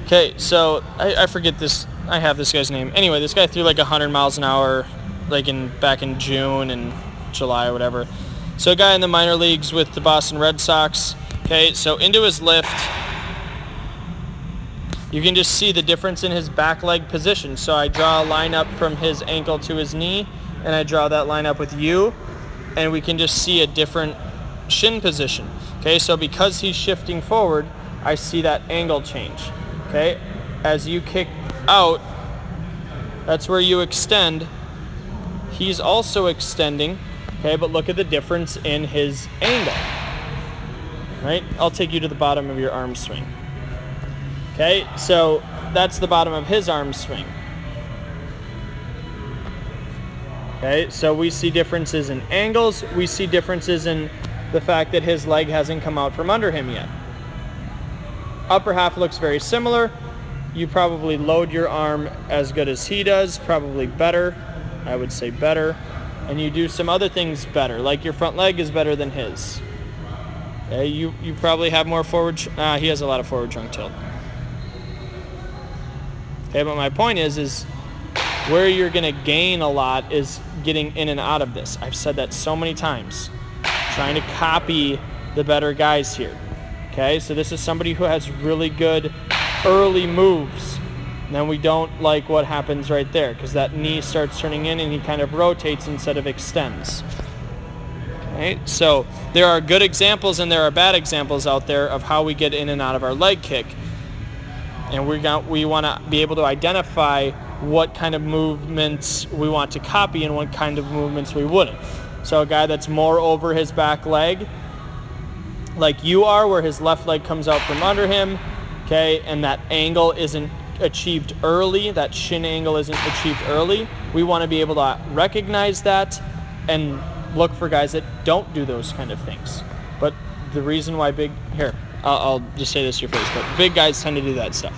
Okay, so I forget this. I have this guy's name. Anyway, this guy threw like 100 miles an hour, like back in June and July or whatever. So a guy in the minor leagues with the Boston Red Sox. Okay, so into his lift, you can just see the difference in his back leg position. So I draw a line up from his ankle to his knee, and I draw that line up with you, and we can just see a different shin position. Okay, so because he's shifting forward, I see that angle change. Okay, as you kick out, that's where you extend. He's also extending, okay, but look at the difference in his angle, right? I'll take you to the bottom of your arm swing. Okay, so that's the bottom of his arm swing. Okay, so we see differences in angles. We see differences in the fact that his leg hasn't come out from under him yet. Upper half looks very similar. You probably load your arm as good as he does, probably better. I would say better. And you do some other things better, like your front leg is better than his. Okay, you probably have more forward, he has a lot of forward trunk tilt. Okay, but my point is where you're gonna gain a lot is getting in and out of this. I've said that so many times. Trying to copy the better guys here. Okay, so this is somebody who has really good early moves. And then we don't like what happens right there because that knee starts turning in and he kind of rotates instead of extends. Right? So there are good examples and there are bad examples out there of how we get in and out of our leg kick. And we want to be able to identify what kind of movements we want to copy and what kind of movements we wouldn't. So a guy that's more over his back leg, like you are, where his left leg comes out from under him, okay, and that angle isn't achieved early, that shin angle isn't achieved early, we want to be able to recognize that and look for guys that don't do those kind of things. But the reason why I'll just say this to your face, but big guys tend to do that stuff.